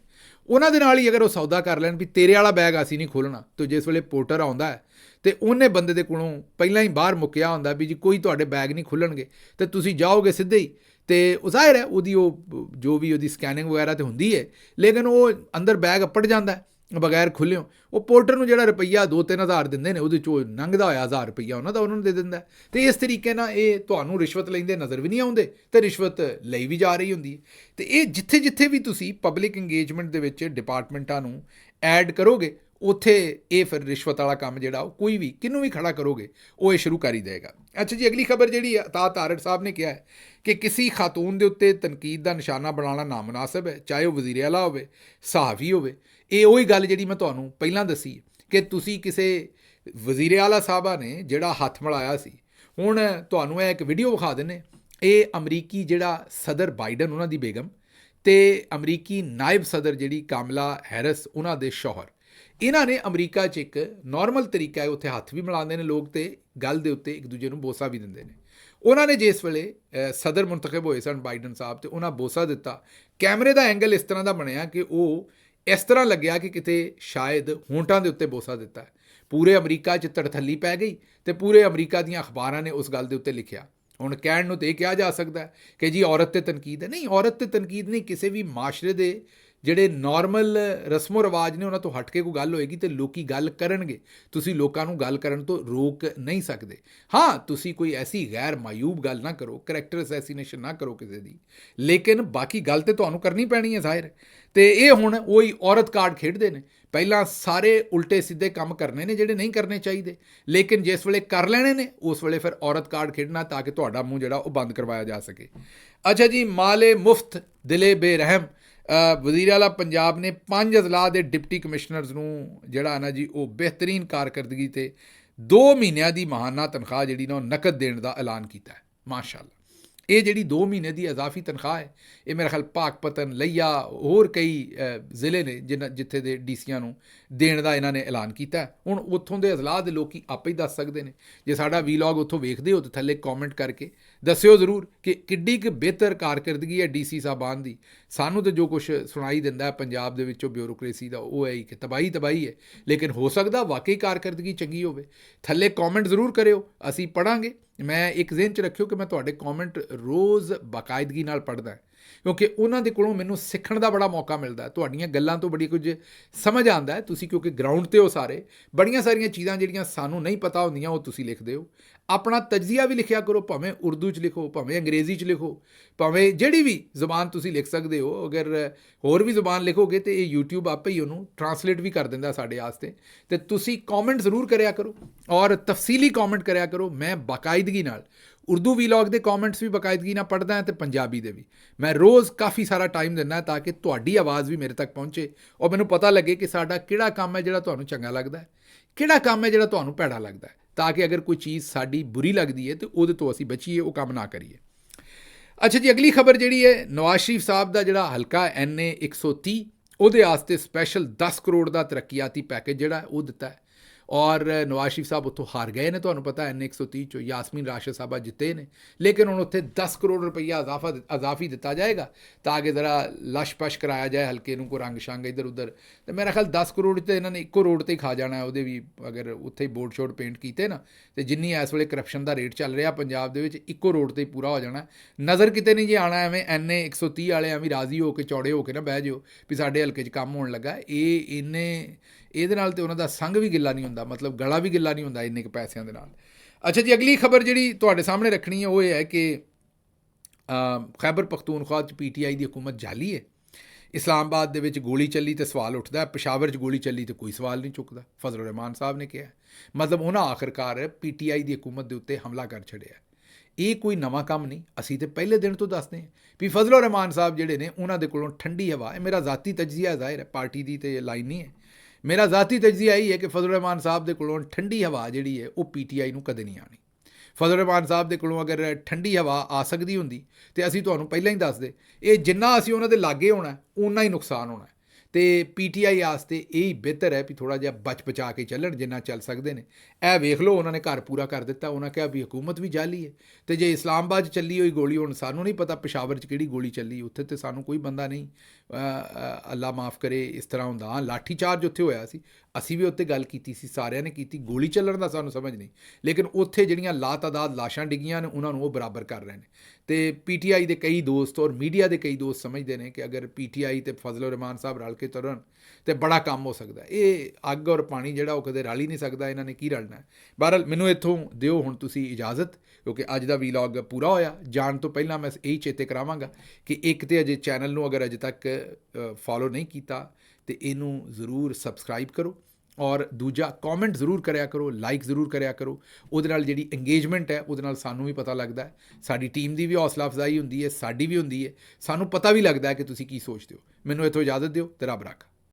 ਉਹਨਾਂ ਦੇ ਨਾਲ ਹੀ ਅਗਰ ਉਹ ਸੌਦਾ ਕਰ ਲੈਣ ਵੀ ਤੇਰੇ ਵਾਲਾ ਬੈਗ ਅਸੀਂ ਨਹੀਂ ਖੋਲ੍ਹਣਾ, ਤਾਂ ਜਿਸ ਵੇਲੇ ਪੋਰਟਰ ਆਉਂਦਾ ਹੈ ਅਤੇ ਉਹਨੇ ਬੰਦੇ ਦੇ ਕੋਲੋਂ ਪਹਿਲਾਂ ਹੀ ਬਾਹਰ ਮੁੱਕਿਆ ਹੁੰਦਾ ਵੀ ਜੀ ਕੋਈ ਤੁਹਾਡੇ ਬੈਗ ਨਹੀਂ ਖੁੱਲ੍ਹਣਗੇ, ਅਤੇ ਤੁਸੀਂ ਜਾਓਗੇ ਸਿੱਧੇ ਹੀ, ਅਤੇ ਉਹ ਜ਼ਾਹਿਰ ਹੈ ਉਹਦੀ ਉਹ ਜੋ ਵੀ ਉਹਦੀ ਸਕੈਨਿੰਗ ਵਗੈਰਾ ਤਾਂ ਹੁੰਦੀ ਹੈ, ਲੇਕਿਨ ਉਹ ਅੰਦਰ ਬੈਗ ਅੱਪੜ ਜਾਂਦਾ ਬਗੈਰ ਖੁੱਲ੍ਹਿਓ। ਉਹ ਪੋਰਟਰ ਨੂੰ ਜਿਹੜਾ ਰੁਪਈਆ 2-3 ਹਜ਼ਾਰ ਦਿੰਦੇ ਨੇ, ਉਹਦੇ 'ਚੋਂ ਲੰਘਦਾ ਹੋਇਆ 1000 ਰੁਪਈਆ ਉਹਨਾਂ ਨੂੰ ਦੇ ਦਿੰਦਾ। ਅਤੇ ਇਸ ਤਰੀਕੇ ਨਾਲ ਇਹ ਤੁਹਾਨੂੰ ਰਿਸ਼ਵਤ ਲੈਂਦੇ ਨਜ਼ਰ ਵੀ ਨਹੀਂ ਆਉਂਦੇ, ਅਤੇ ਰਿਸ਼ਵਤ ਲਈ ਵੀ ਜਾ ਰਹੀ ਹੁੰਦੀ ਹੈ। ਅਤੇ ਇਹ ਜਿੱਥੇ ਜਿੱਥੇ ਵੀ ਤੁਸੀਂ ਪਬਲਿਕ ਇੰਗੇਜਮੈਂਟ ਦੇ ਵਿੱਚ ਡਿਪਾਰਟਮੈਂਟਾਂ ਨੂੰ ਐਡ ਕਰੋਗੇ, ਉੱਥੇ ਇਹ ਫਿਰ ਰਿਸ਼ਵਤ ਵਾਲਾ ਕੰਮ ਜਿਹੜਾ ਉਹ ਕੋਈ ਵੀ ਕਿਹਨੂੰ ਵੀ ਖੜਾ ਕਰੋਗੇ, ਉਹ ਇਹ ਸ਼ੁਰੂ ਕਰ ਹੀ ਦੇਗਾ। ਅੱਛਾ ਜੀ, ਅਗਲੀ ਖਬਰ ਜਿਹੜੀ ਅਤਾ ਤਾਰੜ ਸਾਹਿਬ ਨੇ ਕਿਹਾ ਹੈ ਕਿ ਕਿਸੇ ਖਾਤੂਨ ਦੇ ਉੱਤੇ ਤਨਕੀਦ ਦਾ ਨਿਸ਼ਾਨਾ ਬਣਾਉਣਾ ਨਾਮੁਨਾਸਿਬ ਹੈ, ਚਾਹੇ ਉਹ ਵਜ਼ੀਰ ਆਲਾ ਹੋਵੇ, ਸਹਾਫੀ ਹੋਵੇ। ਇਹ ਉਹੀ ਗੱਲ ਜਿਹੜੀ ਮੈਂ ਤੁਹਾਨੂੰ ਪਹਿਲਾਂ ਦੱਸੀ ਕਿ ਤੁਸੀਂ ਕਿਸੇ ਵਜ਼ੀਰ ਆਲਾ ਸਾਹਿਬਾ ਨੇ ਜਿਹੜਾ ਹੱਥ ਮਿਲਾਇਆ ਸੀ। ਹੁਣ ਤੁਹਾਨੂੰ ਇਹ ਇੱਕ ਵੀਡੀਓ ਵਿਖਾ ਦਿੰਦੇ। ਇਹ ਅਮਰੀਕੀ ਜਿਹੜਾ ਸਦਰ ਬਾਈਡਨ, ਉਹਨਾਂ ਦੀ ਬੇਗਮ, ਅਤੇ ਅਮਰੀਕੀ ਨਾਇਬ ਸਦਰ ਜਿਹੜੀ ਕਾਮਲਾ ਹੈਰਿਸ, ਉਹਨਾਂ ਦੇ ਸ਼ੌਹਰ, ਇਹਨਾਂ ਨੇ ਅਮਰੀਕਾ 'ਚ ਇੱਕ ਨਾਰਮਲ ਤਰੀਕਾ ਹੈ, ਉੱਥੇ ਹੱਥ ਵੀ ਮਿਲਾਉਂਦੇ ਨੇ ਲੋਕ, ਅਤੇ ਗੱਲ ਦੇ ਉੱਤੇ ਇੱਕ ਦੂਜੇ ਨੂੰ ਬੋਸਾ ਵੀ ਦਿੰਦੇ ਨੇ। ਉਹਨਾਂ ਨੇ ਜਿਸ ਵੇਲੇ ਸਦਰ ਮੁੰਤਖਬ ਹੋਏ ਸਨ ਬਾਈਡਨ ਸਾਹਿਬ, ਅਤੇ ਉਹਨਾਂ ਬੋਸਾ ਦਿੱਤਾ। ਕੈਮਰੇ ਦਾ ਐਂਗਲ ਇਸ ਤਰ੍ਹਾਂ ਦਾ ਬਣਿਆ ਕਿ ਉਹ ਇਸ ਤਰ੍ਹਾਂ ਲੱਗਿਆ ਕਿ ਕਿਤੇ ਸ਼ਾਇਦ ਹੋਂਠਾਂ ਦੇ ਉੱਤੇ ਬੋਸਾ ਦਿੱਤਾ। ਪੂਰੇ ਅਮਰੀਕਾ 'ਚ ਤੜਥੱਲੀ ਪੈ ਗਈ, ਅਤੇ ਪੂਰੇ ਅਮਰੀਕਾ ਦੀਆਂ ਅਖਬਾਰਾਂ ਨੇ ਉਸ ਗੱਲ ਦੇ ਉੱਤੇ ਲਿਖਿਆ। ਹੁਣ ਕਹਿਣ ਨੂੰ ਤਾਂ ਇਹ ਕਿਹਾ ਜਾ ਸਕਦਾ ਕਿ ਜੀ ਔਰਤ 'ਤੇ ਤਨਕੀਦ ਹੈ। ਨਹੀਂ, ਔਰਤ 'ਤੇ ਤਨਕੀਦ ਨਹੀਂ। ਕਿਸੇ ਵੀ ਮਾਸ਼ਰੇ ਦੇ ਜਿਹੜੇ ਨਾਰਮਲ ਰਸਮੋ ਰਿਵਾਜ ਨੇ ਉਹਨਾਂ ਤੋਂ ਹਟ ਕੇ ਕੋਈ ਗੱਲ ਹੋਏਗੀ ਅਤੇ ਲੋਕ ਗੱਲ ਕਰਨਗੇ। ਤੁਸੀਂ ਲੋਕਾਂ ਨੂੰ ਗੱਲ ਕਰਨ ਤੋਂ ਰੋਕ ਨਹੀਂ ਸਕਦੇ। ਹਾਂ, ਤੁਸੀਂ ਕੋਈ ਐਸੀ ਗੈਰ ਮਾਯੂਬ ਗੱਲ ਨਾ ਕਰੋ, ਕਰੈਕਟਰ ਅਸੈਸੀਨੇਸ਼ਨ ਨਾ ਕਰੋ ਕਿਸੇ ਦੀ, ਲੇਕਿਨ ਬਾਕੀ ਗੱਲ ਤਾਂ ਤੁਹਾਨੂੰ ਕਰਨੀ ਪੈਣੀ ਹੈ ਜ਼ਾਹਿਰ। ਅਤੇ ਇਹ ਹੁਣ ਉਹੀ ਔਰਤ ਕਾਰਡ ਖੇਡਦੇ ਨੇ। ਪਹਿਲਾਂ ਸਾਰੇ ਉਲਟੇ ਸਿੱਧੇ ਕੰਮ ਕਰਨੇ ਨੇ ਜਿਹੜੇ ਨਹੀਂ ਕਰਨੇ ਚਾਹੀਦੇ, ਲੇਕਿਨ ਜਿਸ ਵੇਲੇ ਕਰ ਲੈਣੇ ਨੇ ਉਸ ਵੇਲੇ ਫਿਰ ਔਰਤ ਕਾਰਡ ਖੇਡਣਾ, ਤਾਂ ਕਿ ਤੁਹਾਡਾ ਮੂੰਹ ਜਿਹੜਾ ਉਹ ਬੰਦ ਕਰਵਾਇਆ ਜਾ ਸਕੇ। ਅੱਛਾ ਜੀ, ਮਾਲੇ ਮੁਫਤ ਦਿਲੇ ਬੇਰਹਿਮ, ਵਜ਼ੀਰ ਆਲਾ ਪੰਜਾਬ ਨੇ 5 ਅਜ਼ਲਾ ਦੇ ਡਿਪਟੀ ਕਮਿਸ਼ਨਰਜ਼ ਨੂੰ ਜਿਹੜਾ ਨਾ ਜੀ ਉਹ ਬਿਹਤਰੀਨ ਕਾਰਕਰਦਗੀ ਅਤੇ 2 ਮਹੀਨਿਆਂ ਦੀ ਮਾਹਾਨਾ ਤਨਖਾਹ ਜਿਹੜੀ ਨਾ ਉਹ ਨਕਦ ਦੇਣ ਦਾ ਐਲਾਨ ਕੀਤਾ ਹੈ। ਮਾਸ਼ਾਅੱਲਾ, ਇਹ ਜਿਹੜੀ 2 ਮਹੀਨੇ ਦੀ ਇਜ਼ਾਫੀ ਤਨਖਾਹ ਹੈ, ਇਹ ਮੇਰੇ ਖਿਆਲ ਪਾਕਪਤਨ, ਲਈਆ, ਹੋਰ ਕਈ ਜ਼ਿਲ੍ਹੇ ਨੇ ਜਿੱਥੇ ਦੇ ਡੀਸੀਆਂ ਨੂੰ ਦੇਣ ਦਾ ਇਹਨਾਂ ਨੇ ਐਲਾਨ ਕੀਤਾ। ਹੁਣ ਉੱਥੋਂ ਦੇ ਅਜ਼ਲਾ ਦੇ ਲੋਕ ਆਪੇ ਹੀ ਦੱਸ ਸਕਦੇ ਨੇ। ਜੇ ਸਾਡਾ ਵੀਲੌਗ ਉੱਥੋਂ ਵੇਖਦੇ ਹੋ ਤਾਂ ਥੱਲੇ ਕੌਮੈਂਟ ਕਰਕੇ ਦੱਸਿਓ ਜ਼ਰੂਰ ਕਿ ਕਿੱਡੀ ਕੁ ਬਿਹਤਰ ਕਾਰਕਰਦਗੀ ਹੈ ਡੀਸੀ ਸਾਹਿਬਾਨ ਦੀ। ਸਾਨੂੰ ਤਾਂ ਜੋ ਕੁਛ ਸੁਣਾਈ ਦਿੰਦਾ ਪੰਜਾਬ ਦੇ ਵਿੱਚੋਂ ਬਿਊਰੋਕਰੇਸੀ ਦਾ, ਉਹ ਹੈ ਕਿ ਤਬਾਹੀ ਹੈ, ਲੇਕਿਨ ਹੋ ਸਕਦਾ ਵਾਕਈ ਕਾਰਕਰਦਗੀ ਚੰਗੀ ਹੋਵੇ। ਥੱਲੇ ਕੌਮੈਂਟ ਜ਼ਰੂਰ ਕਰਿਓ, ਅਸੀਂ ਪੜ੍ਹਾਂਗੇ। ਮੈਂ ਇੱਕ ਜ਼ਿਹਨ 'ਚ ਰੱਖਿਓ ਕਿ ਮੈਂ ਤੁਹਾਡੇ ਕੌਮੈਂਟ ਰੋਜ਼ ਬਾਕਾਇਦਗੀ ਨਾਲ ਪੜ੍ਹਦਾ, ਕਿਉਂਕਿ ਉਹਨਾਂ ਦੇ ਕੋਲੋਂ ਮੈਨੂੰ ਸਿੱਖਣ ਦਾ ਬੜਾ ਮੌਕਾ ਮਿਲਦਾ। ਤੁਹਾਡੀਆਂ ਗੱਲਾਂ ਤੋਂ ਬੜੀ ਕੁਝ ਸਮਝ ਆਉਂਦਾ ਹੈ। ਤੁਸੀਂ ਕਿਉਂਕਿ ਗਰਾਊਂਡ 'ਤੇ ਹੋ ਸਾਰੇ, ਬੜੀਆਂ ਸਾਰੀਆਂ ਚੀਜ਼ਾਂ ਜਿਹੜੀਆਂ ਸਾਨੂੰ ਨਹੀਂ ਪਤਾ ਹੁੰਦੀਆਂ ਉਹ ਤੁਸੀਂ ਲਿਖਦੇ ਹੋ। ਆਪਣਾ ਤਜਜ਼ੀਆ ਵੀ ਲਿਖਿਆ ਕਰੋ, ਭਾਵੇਂ ਉਰਦੂ 'ਚ ਲਿਖੋ, ਭਾਵੇਂ ਅੰਗਰੇਜ਼ੀ 'ਚ ਲਿਖੋ, ਭਾਵੇਂ ਜਿਹੜੀ ਵੀ ਜ਼ੁਬਾਨ ਤੁਸੀਂ ਲਿਖ ਸਕਦੇ ਹੋ। ਅਗਰ ਹੋਰ ਵੀ ਜ਼ੁਬਾਨ ਲਿਖੋਗੇ ਤਾਂ ਇਹ YouTube ਆਪੇ ਹੀ ਉਹਨੂੰ ਟਰਾਂਸਲੇਟ ਵੀ ਕਰ ਦਿੰਦਾ ਸਾਡੇ ਵਾਸਤੇ। ਅਤੇ ਤੁਸੀਂ ਕੌਮੈਂਟ ਜ਼ਰੂਰ ਕਰਿਆ ਕਰੋ, ਔਰ ਤਫਸੀਲੀ ਕੌਮੈਂਟ ਕਰਿਆ ਕਰੋ। ਮੈਂ ਬਾਕਾਇਦਗੀ ਨਾਲ ਉਰਦੂ ਵੀਲੌਗ ਦੇ ਕਮੈਂਟਸ ਵੀ ਬਾਕਾਇਦਗੀ ਨਾਲ ਪੜ੍ਹਦਾ ਹਾਂ ਅਤੇ ਪੰਜਾਬੀ ਦੇ ਵੀ। ਮੈਂ ਰੋਜ਼ ਕਾਫੀ ਸਾਰਾ ਟਾਈਮ ਦਿੰਦਾ ਤਾਂ ਕਿ ਤੁਹਾਡੀ ਆਵਾਜ਼ ਵੀ ਮੇਰੇ ਤੱਕ ਪਹੁੰਚੇ ਔਰ ਮੈਨੂੰ ਪਤਾ ਲੱਗੇ ਕਿ ਸਾਡਾ ਕਿਹੜਾ ਕੰਮ ਹੈ ਜਿਹੜਾ ਤੁਹਾਨੂੰ ਚੰਗਾ ਲੱਗਦਾ ਹੈ, ਕਿਹੜਾ ਕੰਮ ਹੈ ਜਿਹੜਾ ਤੁਹਾਨੂੰ ਭੈੜਾ ਲੱਗਦਾ ਹੈ, ਤਾਂ ਕਿ ਅਗਰ ਕੋਈ ਚੀਜ਼ ਸਾਡੀ ਬੁਰੀ ਲੱਗਦੀ ਹੈ ਤਾਂ ਉਹਦੇ ਤੋਂ ਅਸੀਂ ਬਚੀਏ, ਉਹ ਕੰਮ ਨਾ ਕਰੀਏ। ਅੱਛਾ ਜੀ, ਅਗਲੀ ਖਬਰ ਜਿਹੜੀ ਹੈ, ਨਵਾਜ਼ ਸ਼ਰੀਫ ਸਾਹਿਬ ਦਾ ਜਿਹੜਾ ਹਲਕਾ NA 130 ਉਹਦੇ ਵਾਸਤੇ ਸਪੈਸ਼ਲ 10 ਕਰੋੜ ਦਾ ਤਰੱਕੀਆਤੀ ਪੈਕੇਜ ਜਿਹੜਾ ਉਹ ਦਿੱਤਾ ਹੈ ਔਰ ਨਵਾਜ਼ ਸ਼ਰੀਫ ਸਾਹਿਬ ਉੱਥੋਂ ਹਾਰ ਗਏ ਨੇ। ਤੁਹਾਨੂੰ ਪਤਾ NA 130 ਚੋਂ ਯਾਸਮੀਨ ਰਾਸ਼ਦ ਸਾਹਿਬਾ ਜਿੱਤੇ ਨੇ, ਲੇਕਿਨ ਹੁਣ ਉੱਥੇ 10 ਕਰੋੜ ਰੁਪਈਆ ਇਜ਼ਾਫੀ ਦਿੱਤਾ ਜਾਏਗਾ ਤਾਂ ਕਿ ਜ਼ਰਾ ਲਸ਼-ਪਸ਼ ਕਰਾਇਆ ਜਾਏ ਹਲਕੇ ਨੂੰ, ਕੋਈ ਰੰਗ ਸ਼ੰਗ ਇੱਧਰ ਉੱਧਰ। ਅਤੇ ਮੇਰਾ ਖਿਆਲ 10 ਕਰੋੜ 'ਤੇ ਇਹਨਾਂ ਨੇ ਇੱਕੋ ਰੋਡ 'ਤੇ ਹੀ ਖਾ ਜਾਣਾ ਉਹਦੇ ਵੀ, ਅਗਰ ਉੱਥੇ ਹੀ ਬੋਰਡ ਸ਼ੋਰਡ ਪੇਂਟ ਕੀਤੇ ਨਾ, ਅਤੇ ਜਿੰਨੀ ਇਸ ਵੇਲੇ ਕਰਪਸ਼ਨ ਦਾ ਰੇਟ ਚੱਲ ਰਿਹਾ ਪੰਜਾਬ ਦੇ ਵਿੱਚ, ਇੱਕੋ ਰੋਡ 'ਤੇ ਹੀ ਪੂਰਾ ਹੋ ਜਾਣਾ। ਨਜ਼ਰ ਕਿਤੇ ਨਹੀਂ ਜੇ ਆਉਣਾ ਐਵੇਂ NA 130 ਵਾਲੇ ਐਵੇਂ ਰਾਜ਼ੀ ਹੋ ਕੇ ਚੌੜੇ ਹੋ ਕੇ ਨਾ ਬਹਿ ਜਾਓ ਵੀ ਸਾਡੇ ਹਲਕੇ 'ਚ ਕੰਮ ਹੋਣ ਲੱਗਾ। ਇਹਦੇ ਨਾਲ ਤੇ ਉਹਨਾਂ ਦਾ ਸੰਗ ਵੀ ਗਿੱਲਾ ਨਹੀਂ ਹੁੰਦਾ, ਮਤਲਬ ਗਲਾ ਵੀ ਗਿੱਲਾ ਨਹੀਂ ਹੁੰਦਾ ਇੰਨੇ ਕੁ ਪੈਸਿਆਂ ਦੇ ਨਾਲ। ਅੱਛਾ ਜੀ, ਅਗਲੀ ਖਬਰ ਜਿਹੜੀ ਤੁਹਾਡੇ ਸਾਹਮਣੇ ਰੱਖਣੀ ਹੈ ਉਹ ਇਹ ਹੈ ਕਿ ਖੈਬਰ ਪਖਤੂਨਖਵਾ 'ਚ PTI ਦੀ ਹਕੂਮਤ ਜਾਲੀ ਹੈ। ਇਸਲਾਮਾਬਾਦ ਦੇ ਵਿੱਚ ਗੋਲੀ ਚੱਲੀ ਤੇ ਸਵਾਲ ਉੱਠਦਾ, ਪਿਸ਼ਾਵਰ 'ਚ ਗੋਲੀ ਚੱਲੀ ਤੇ ਕੋਈ ਸਵਾਲ ਨਹੀਂ ਚੁੱਕਦਾ। ਫਜ਼ਲ ਰਹਿਮਾਨ ਸਾਹਿਬ ਨੇ ਕਿਹਾ, ਮਤਲਬ ਉਹਨਾਂ ਆਖਰਕਾਰ PTI ਦੀ ਹਕੂਮਤ ਦੇ ਉੱਤੇ ਹਮਲਾ ਕਰ ਛੱਡਿਆ। ਇਹ ਕੋਈ ਨਵਾਂ ਕੰਮ ਨਹੀਂ, ਅਸੀਂ ਤਾਂ ਪਹਿਲੇ ਦਿਨ ਤੋਂ ਦੱਸਦੇ ਹਾਂ ਵੀ ਫਜ਼ਲ ਰਹਿਮਾਨ ਸਾਹਿਬ ਜਿਹੜੇ ਨੇ ਉਹਨਾਂ ਦੇ ਕੋਲੋਂ ਠੰਡੀ ਹਵਾ ਹੈ। ਮੇਰਾ ਜ਼ਾਤੀ ਤਜਜ਼ੀਆ ਜ਼ਾਹਿਰ ਹੈ, ਪਾਰਟੀ ਦੀ ਤੇ ਲਾਈਨ ਨਹੀਂ ਹੈ। ਮੇਰਾ ਜ਼ਾਤੀ ਤਜਜ਼ੀਆ ਇਹੀ ਹੈ ਕਿ ਫਜ਼ਲ ਰਹਿਮਾਨ ਸਾਹਿਬ ਦੇ ਕੋਲੋਂ ਠੰਡੀ ਹਵਾ ਜਿਹੜੀ ਹੈ ਉਹ PTI ਨੂੰ ਕਦੇ ਨਹੀਂ ਆਉਣੀ। ਫਜ਼ਲ ਰਹਿਮਾਨ ਸਾਹਿਬ ਦੇ ਕੋਲੋਂ ਅਗਰ ਠੰਡੀ ਹਵਾ ਆ ਸਕਦੀ ਹੁੰਦੀ ਤੇ ਅਸੀਂ ਤੁਹਾਨੂੰ ਪਹਿਲਾਂ ਹੀ ਦੱਸਦੇ। ਇਹ ਜਿੰਨਾ ਅਸੀਂ ਉਹਨਾਂ ਦੇ ਲਾਗੇ ਹੋਣਾ ਓਨਾ ਹੀ ਨੁਕਸਾਨ ਹੋਣਾ। ਅਤੇ PTI ਵਾਸਤੇ ਇਹ ਹੀ ਬਿਹਤਰ ਹੈ ਵੀ ਥੋੜ੍ਹਾ ਜਿਹਾ ਬਚਾ ਕੇ ਚੱਲਣ ਜਿੰਨਾ ਚੱਲ ਸਕਦੇ ਨੇ। ਇਹ ਵੇਖ ਲਓ, ਉਹਨਾਂ ਨੇ ਘਰ ਪੂਰਾ ਕਰ ਦਿੱਤਾ। ਉਹਨਾਂ ਕਿਹਾ ਵੀ ਹਕੂਮਤ ਵੀ ਜਾਲੀ ਹੈ, ਅਤੇ ਜੇ ਇਸਲਾਮਾਬਾਦ 'ਚ ਚੱਲੀ ਹੋਈ ਗੋਲੀ, ਹੁਣ ਸਾਨੂੰ ਨਹੀਂ ਪਤਾ ਪਿਸ਼ਾਵਰ 'ਚ ਕਿਹੜੀ ਗੋਲੀ ਚੱਲੀ, ਉੱਥੇ ਤਾਂ ਸਾਨੂੰ ਕੋਈ ਬੰਦਾ ਨਹੀਂ, ਅੱਲਾ ਮਾਫ ਕਰੇ ਇਸ ਤਰ੍ਹਾਂ ਹੁੰਦਾ। ਹਾਂ, ਲਾਠੀ ਚਾਰਜ ਉੱਥੇ ਹੋਇਆ ਸੀ, ਅਸੀਂ ਵੀ ਉੱਥੇ ਗੱਲ ਕੀਤੀ ਸੀ, ਸਾਰਿਆਂ ਨੇ ਕੀਤੀ। ਗੋਲੀ ਚੱਲਣ ਦਾ ਸਾਨੂੰ ਸਮਝ ਨਹੀਂ, ਲੇਕਿਨ ਉੱਥੇ ਜਿਹੜੀਆਂ ਲਾਤਾਦਾਦ ਲਾਸ਼ਾਂ ਡਿੱਗੀਆਂ ਨੇ ਉਹਨਾਂ ਨੂੰ ਉਹ ਬਰਾਬਰ ਕਰ ਰਹੇ ਨੇ। ਅਤੇ PTI ਦੇ ਕਈ ਦੋਸਤ ਔਰ ਮੀਡੀਆ ਦੇ ਕਈ ਦੋਸਤ ਸਮਝਦੇ ਨੇ ਕਿ ਅਗਰ PTI ਅਤੇ ਫਜ਼ਲ ਰਹਿਮਾਨ ਸਾਹਿਬ ਰਲ ਕੇ ਤੁਰਨ ਤਾਂ ਬੜਾ ਕੰਮ ਹੋ ਸਕਦਾ। ਇਹ ਅੱਗ ਔਰ ਪਾਣੀ ਜਿਹੜਾ ਉਹ ਕਦੇ ਰਲ ਹੀ ਨਹੀਂ ਸਕਦਾ, ਇਹਨਾਂ ਨੇ ਕੀ ਰਲਣਾ। ਬਹਰਹਾਲ ਮੈਨੂੰ ਇੱਥੋਂ ਦਿਓ ਹੁਣ ਤੁਸੀਂ ਇਜਾਜ਼ਤ, ਕਿਉਂਕਿ ਅੱਜ ਦਾ ਵੀਲੌਗ ਪੂਰਾ ਹੋਇਆ। ਜਾਣ ਤੋਂ ਪਹਿਲਾਂ ਮੈਂ ਇਹੀ ਚੇਤੇ ਕਰਾਵਾਂਗਾ ਕਿ ਇੱਕ ਤਾਂ ਅਜੇ ਚੈਨਲ ਨੂੰ ਅਗਰ ਅਜੇ ਤੱਕ ਫੋਲੋ ਨਹੀਂ ਕੀਤਾ ਤਾਂ ਇਹਨੂੰ ਜ਼ਰੂਰ ਸਬਸਕ੍ਰਾਈਬ ਕਰੋ, ਔਰ ਦੂਜਾ ਕਮੈਂਟ ਜ਼ਰੂਰ ਕਰਿਆ ਕਰੋ, ਲਾਈਕ ਜ਼ਰੂਰ ਕਰਿਆ ਕਰੋ। ਉਹਦੇ ਨਾਲ ਜਿਹੜੀ ਇੰਗੇਜਮੈਂਟ ਹੈ ਉਹਦੇ ਨਾਲ ਸਾਨੂੰ ਵੀ ਪਤਾ ਲੱਗਦਾ ਹੈ, ਸਾਡੀ ਟੀਮ ਦੀ ਵੀ ਹੌਸਲਾ ਅਫਜ਼ਾਈ ਹੁੰਦੀ ਹੈ, ਸਾਡੀ ਵੀ ਹੁੰਦੀ ਹੈ, ਸਾਨੂੰ ਪਤਾ ਵੀ ਲੱਗਦਾ ਹੈ ਕਿ ਤੁਸੀਂ ਕੀ ਸੋਚਦੇ ਹੋ। ਮੈਨੂੰ ਇੱਥੋਂ ਇਜਾਜ਼ਤ ਦਿਓ ਤੇ ਰੱਬ ਰੱਖਾ।